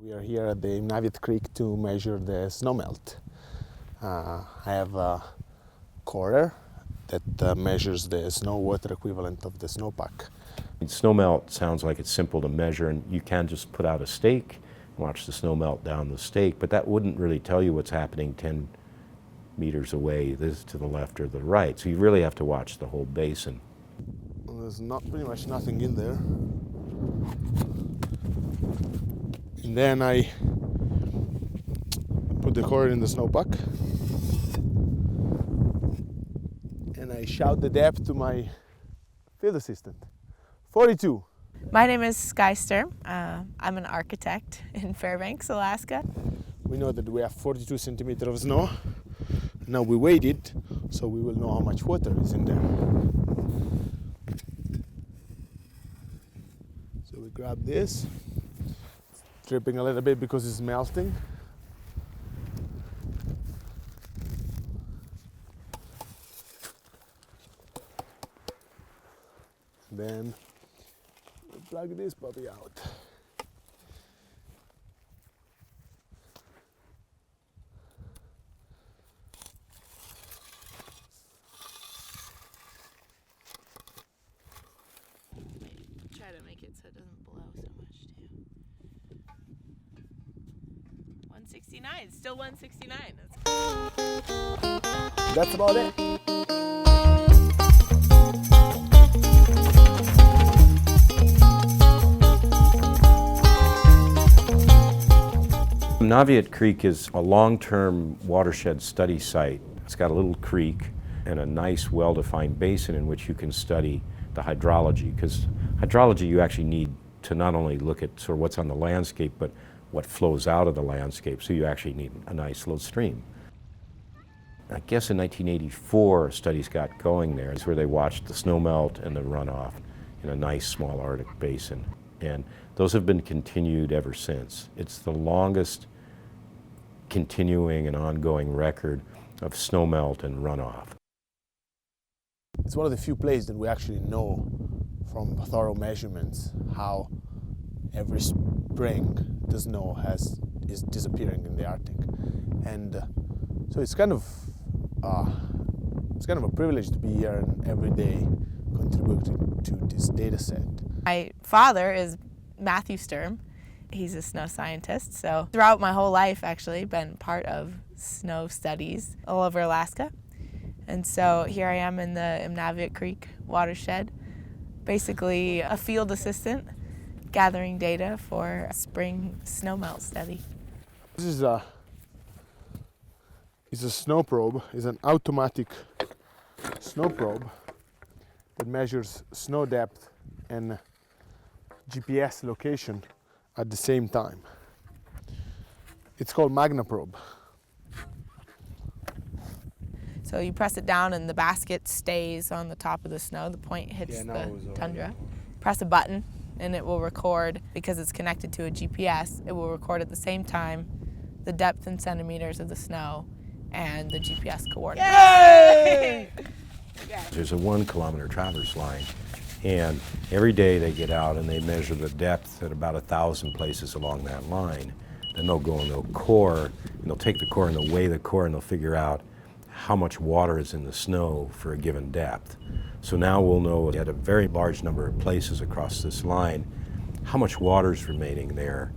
We are here at the Imnaviat Creek to measure the snowmelt. I have a corer that measures the snow water equivalent of the snowpack. Snowmelt sounds like it's simple to measure, and you can just put out a stake and watch the snow melt down the stake, but that wouldn't really tell you what's happening 10 meters away, this to the left or the right. So you really have to watch the whole basin. Well, there's pretty much nothing in there. And then I put the corer in the snowpack and I shout the depth to my field assistant. 42. My name is Sky Sturm. I'm an architect in Fairbanks, Alaska. We know that we have 42 centimeters of snow. Now we weighed it, so we will know how much water is in there. So we grab this. It's dripping a little bit because it's melting. Then we plug this puppy out. Try to make it so it doesn't blow so much too. 169, still 169. That's about it. Imnaviat Creek is a long-term watershed study site. It's got a little creek and a nice, well-defined basin in which you can study the hydrology, because hydrology you actually need to not only look at sort of what's on the landscape, but what flows out of the landscape, so you actually need a nice little stream. I guess in 1984, studies got going there. It's where they watched the snowmelt and the runoff in a nice small Arctic basin. And those have been continued ever since. It's the longest continuing and ongoing record of snowmelt and runoff. It's one of the few places that we actually know from thorough measurements how every spring the snow is disappearing in the Arctic. And so it's kind of a privilege to be here and every day contributing to this data set. My father is Matthew Sturm. He's a snow scientist, so throughout my whole life actually been part of snow studies all over Alaska. And so here I am in the Imnaviat Creek watershed, basically a field assistant gathering data for a spring snowmelt study. This is a snow probe. It's an automatic snow probe that measures snow depth and GPS location at the same time. It's called Magna probe. So you press it down and the basket stays on the top of the snow. The point hits the tundra. Press a button and it will record, because it's connected to a GPS, it will record at the same time the depth in centimeters of the snow and the GPS coordinates. Yay! There's a 1 kilometer traverse line, and every day they get out and they measure the depth at about 1,000 places along that line. Then they'll go and they'll core, and they'll take the core and they'll weigh the core and they'll figure out how much water is in the snow for a given depth. So now we'll know at a very large number of places across this line how much water is remaining there.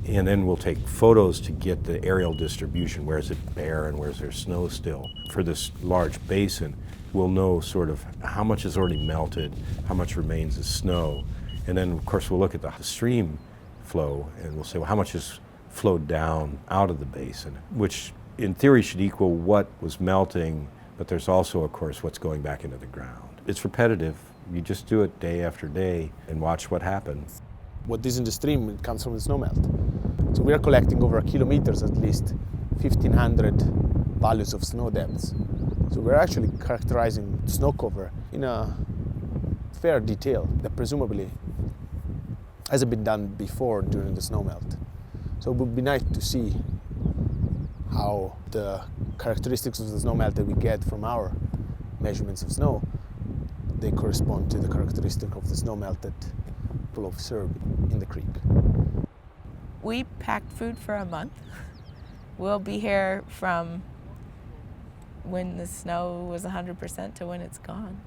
And then we'll take photos to get the aerial distribution. Where is it bare and where's there snow still? For this large basin, we'll know sort of how much is already melted, how much remains as snow. And then of course we'll look at the stream flow and we'll say, well, how much has flowed down out of the basin, which in theory should equal what was melting, but there's also, of course, what's going back into the ground. It's repetitive. You just do it day after day and watch what happens. What is in the stream, it comes from the snowmelt. So we are collecting over kilometers at least 1,500 values of snow depths. So we're actually characterizing snow cover in a fair detail that presumably hasn't been done before during the snowmelt. So it would be nice to see how the characteristics of the snowmelt that we get from our measurements of snow, they correspond to the characteristic of the snowmelt that we'll observe in the creek. We packed food for a month. We'll be here from when the snow was 100% to when it's gone.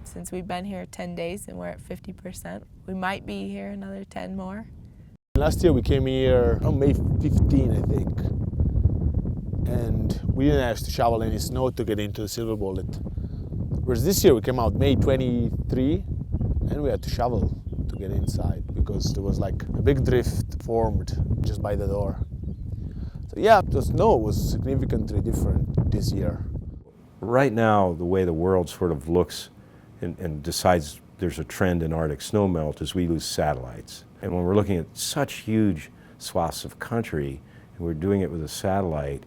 Since we've been here 10 days and we're at 50%, we might be here another 10 more. Last year we came here on May 15, I think, and we didn't have to shovel any snow to get into the Silver Bullet. Whereas this year we came out May 23 and we had to shovel to get inside because there was like a big drift formed just by the door. So yeah, the snow was significantly different this year. Right now, the way the world sort of looks and decides there's a trend in Arctic snowmelt is we lose satellites. And when we're looking at such huge swaths of country and we're doing it with a satellite,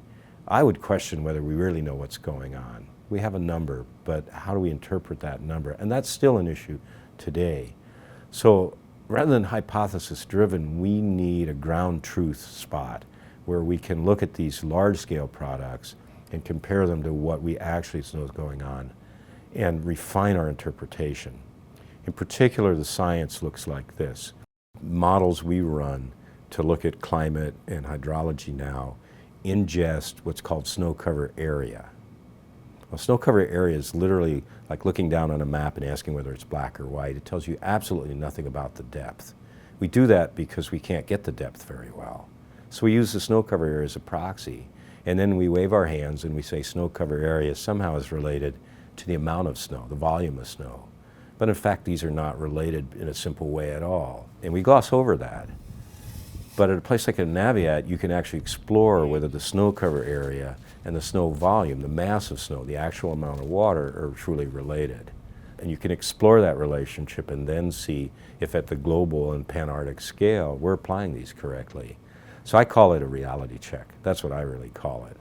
I would question whether we really know what's going on. We have a number, but how do we interpret that number? And that's still an issue today. So rather than hypothesis driven, we need a ground truth spot where we can look at these large scale products and compare them to what we actually know is going on and refine our interpretation. In particular, the science looks like this. Models we run to look at climate and hydrology now ingest what's called snow cover area. Well, snow cover area is literally like looking down on a map and asking whether it's black or white. It tells you absolutely nothing about the depth. We do that because we can't get the depth very well. So we use the snow cover area as a proxy, and then we wave our hands and we say snow cover area somehow is related to the amount of snow, the volume of snow. But in fact, these are not related in a simple way at all. And we gloss over that. But at a place like Imnaviat, you can actually explore whether the snow cover area and the snow volume, the mass of snow, the actual amount of water, are truly related. And you can explore that relationship and then see if at the global and pan-Arctic scale, we're applying these correctly. So I call it a reality check. That's what I really call it.